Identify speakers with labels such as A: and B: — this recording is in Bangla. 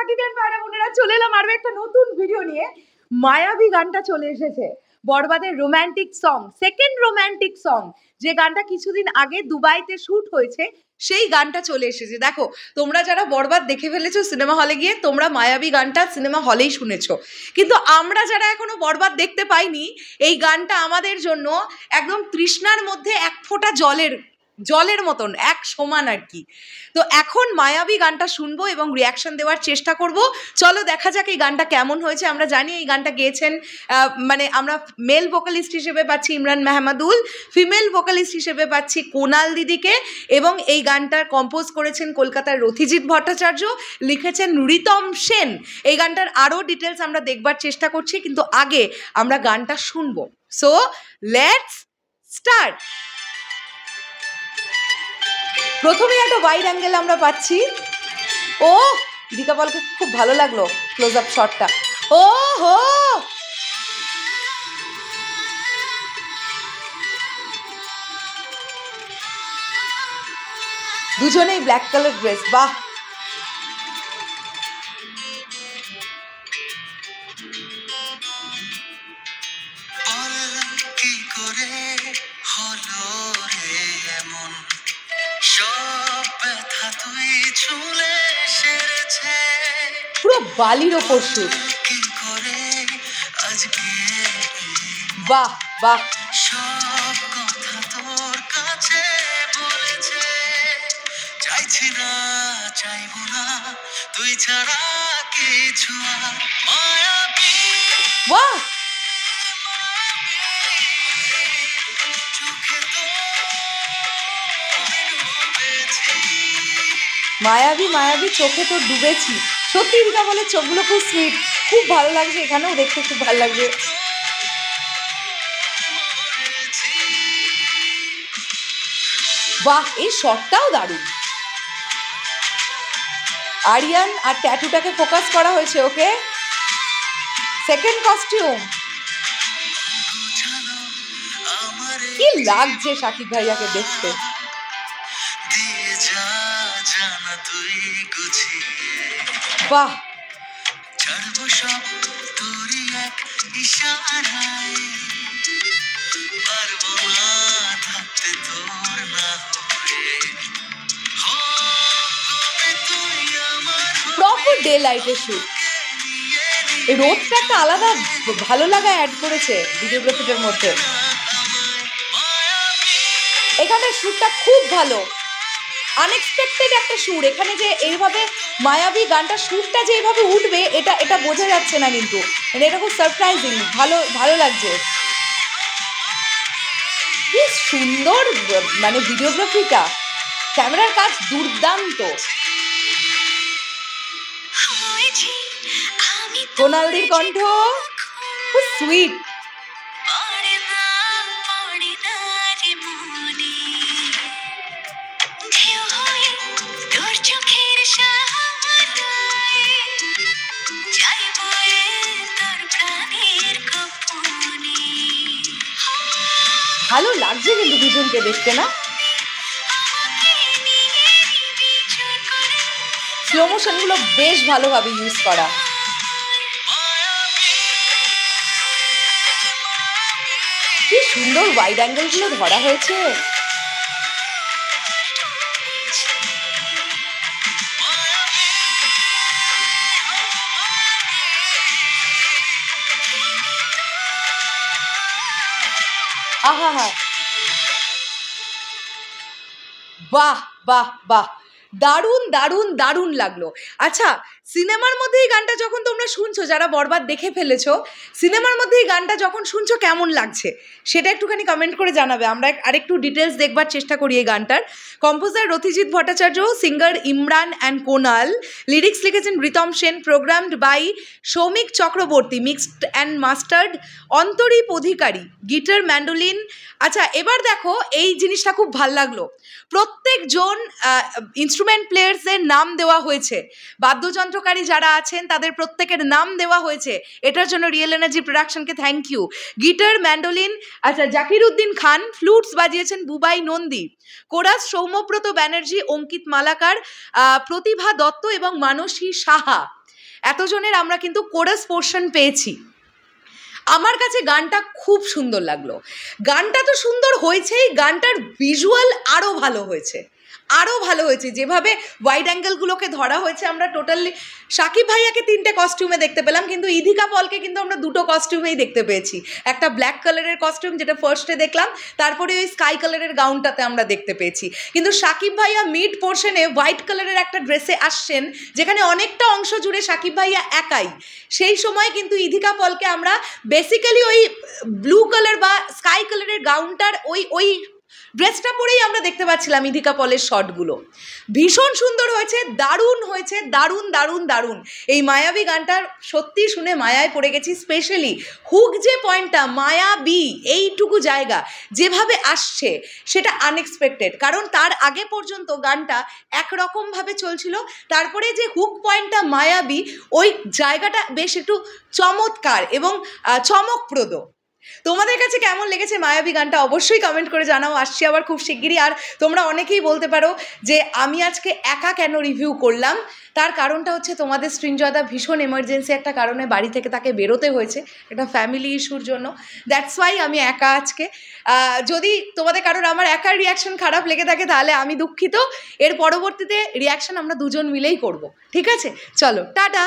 A: সাকিবের ভাইরা বোনেরা, চলে এলাম আরো একটা নতুন ভিডিও নিয়ে। মায়াবী গানটা চলে এসেছে, বরবাদের romantic song, second romantic song, যে গানটা কিছুদিন আগে দুবাইতে শুট হয়েছে, সেই গানটা চলে এসেছে। দেখো, তোমরা যারা বরবাদ দেখে ফেলেছো সিনেমা হলে গিয়ে, তোমরা মায়াবী গানটা সিনেমা হলেই শুনেছো, কিন্তু আমরা যারা এখনো বরবাদ দেখতে পাইনি, এই গানটা আমাদের জন্য একদম তৃষ্ণার মধ্যে এক ফোঁটা জলের মতন, এক সমান আর কি। তো এখন মায়াবী গানটা শুনবো এবং রিয়াকশন দেওয়ার চেষ্টা করব। চলো দেখা যাক এই গানটা কেমন হয়েছে। আমরা জানি এই গানটা গেয়েছেন, মানে আমরা মেল ভোকালিস্ট হিসেবে পাচ্ছি ইমরান মাহমুদুল, ফিমেল ভোকালিস্ট হিসেবে পাচ্ছি কোনাল দিদিকে, এবং এই গানটার কম্পোজ করেছেন কলকাতার রথিজিৎ ভট্টাচার্য, লিখেছেন রিতম সেন। এই গানটার আরও ডিটেলস আমরা দেখবার চেষ্টা করছি, কিন্তু আগে আমরা গানটা শুনবো। So let's start. প্রথমে একটা ওয়াইড অ্যাঙ্গেল আমরা পাচ্ছি। ও দীপিকা পালকে খুব ভালো লাগলো ক্লোজ আপ শটটা। ও হো, দুজনেই ব্ল্যাক কালার ড্রেস, বাহ। পুরো বালির ওপর শুট, বাহ বাহ। চাইছি না, চাইবো না, তুই ছাড়া কিছু। বাহ, মায়াবী মায়াবী চোখে তো ডুবেছি। সত্যি রিকা বলে চোখগুলো খুব সুইট, খুব ভালো লাগছে, এখানেও দেখতে খুব ভালো লাগছে। বাহ, এই শটটাও দারুণ। আরিয়ান আর ট্যাটুটাকে ফোকাস করা হয়েছে, ওকে। সেকেন্ড কস্টিউম, কি লাগছে সাকিব ভাইয়াকে দেখতে। বাহ, প্রপার ডে লাইটের শুট। রোদটা একটা আলাদা ভালো লাগা অ্যাড করেছে ভিডিওগ্রাফিটার মধ্যে। এখানে শুটটা খুব ভালো, আনএক্সপেক্টেড একটা সুর। এখানে যে এইভাবে মায়াবী গানটা শুটটা যে এইভাবে উঠবে, এটা বোঝা যাচ্ছে না, কিন্তু মানে এটা খুব সারপ্রাইজিং, ভালো লাগছে। কি সুন্দর মানে ভিডিওগ্রাফিটা, ক্যামেরার কাজ দুর্দান্ত। কোনালদির কণ্ঠ খুব সুইট। ভালো লাগছে কিন্তু দুজনকে দেখতে, না? স্লো মোশন গুলো বেশ ভালোভাবে ইউজ করা। কি সুন্দর ওয়াইড অ্যাঙ্গেল গুলো ধরা হয়েছে। আহা হা, বাহ বাহ বাহ, দারুণ দারুণ দারুণ লাগলো। আচ্ছা, সিনেমার মধ্যে এই গানটা যখন তোমরা শুনছো, যারা বরবাদ দেখে ফেলেছো, সিনেমার মধ্যে এই গানটা যখন শুনছো কেমন লাগছে সেটা একটুখানি কমেন্ট করে জানাবে। আমরা আরেকটু ডিটেলস দেখবার চেষ্টা করি এই গানটার। Composer Rathijit Bhattacharya, singer Imran and Konal, lyrics লিখেছেন Ritam Sen, programmed by Soumik Chakraborty, mixed and mastered Antarip Adhikari, guitar mandolin. আচ্ছা, এবার দেখো এই জিনিসটা খুব ভাল লাগলো, প্রত্যেকজন ইনস্ট্রুমেন্ট প্লেয়ার্সের নাম দেওয়া হয়েছে, বাদ্যযন্ত্রকারী যারা আছেন তাদের প্রত্যেকের নাম দেওয়া হয়েছে। এটার জন্য রিয়েল এনার্জি প্রোডাকশনকে থ্যাংক ইউ। গিটার ম্যান্ডোলিন, আচ্ছা, জাকির উদ্দিন খান, ফ্লুটস বাজিয়েছেন বুবাই নন্দী, কোরাস সৌম্যব্রত ব্যানার্জি, অঙ্কিত মালাকার, প্রতিভা দত্ত এবং মানসী সাহা। এতজনের আমরা কিন্তু কোরাস পোর্শন পেয়েছি। আমার কাছে গানটা খুব সুন্দর লাগলো। গানটা তো সুন্দর হয়েছেই, গানটার ভিজুয়াল আরও ভালো হয়েছে, আরও ভালো হয়েছে। যেভাবে ওয়াইড অ্যাঙ্গেলগুলোকে ধরা হয়েছে, আমরা টোটালি শাকিব ভাইয়াকে 3টে কস্টিউমে দেখতে পেলাম, কিন্তু ইধিকা পলকে কিন্তু আমরা 2টো কস্টিউমেই দেখতে পেয়েছি। একটা ব্ল্যাক কালারের কস্টিউম যেটা ফার্স্টে দেখলাম, তারপরে ওই স্কাই কালারের গাউনটাতে আমরা দেখতে পেয়েছি। কিন্তু শাকিব ভাইয়া মিড পোর্শনে হোয়াইট কালারের একটা ড্রেসে আসছেন, যেখানে অনেকটা অংশ জুড়ে শাকিব ভাইয়া একাই। সেই সময় কিন্তু ইধিকা পলকে আমরা বেসিক্যালি ওই ব্লু কালার বা স্কাই কালারের গাউনটার ওই ড্রেসটা পরেই আমরা দেখতে পাচ্ছিলাম ইধিকা পলের শটগুলো। ভীষণ সুন্দর হয়েছে, দারুণ হয়েছে, দারুণ দারুণ দারুণ। এই মায়াবী গানটার সত্যি শুনে মায়ায় পড়ে গেছি। স্পেশালি হুক যে পয়েন্টটা, মায়াবী এইটুকু জায়গা যেভাবে আসছে সেটা আনএক্সপেক্টেড, কারণ তার আগে পর্যন্ত গানটা একরকমভাবে চলছিল, তারপরে যে হুক পয়েন্টটা মায়াবী, ওই জায়গাটা বেশ একটু চমৎকার এবং চমকপ্রদ। তোমাদের কাছে কেমন লেগেছে মায়াবী গানটা অবশ্যই কমেন্ট করে জানাও। আসছি আবার খুব শিগগিরই। আর তোমরা অনেকেই বলতে পারো যে আমি আজকে একা কেন রিভিউ করলাম, তার কারণটা হচ্ছে তোমাদের সৃঞ্জয়দা ভীষণ এমার্জেন্সি একটা কারণে বাড়ি থেকে তাকে বেরোতে হয়েছে, এটা ফ্যামিলি ইস্যুর জন্য। দ্যাটস ওয়াই আমি একা আজকে। যদি তোমাদের কারোর আমার একার রিয়াকশন খারাপ লেগে থাকে তাহলে আমি দুঃখিত। এর পরবর্তীতে রিয়াকশন আমরা দুজন মিলেই করব, ঠিক আছে? চলো টাটা।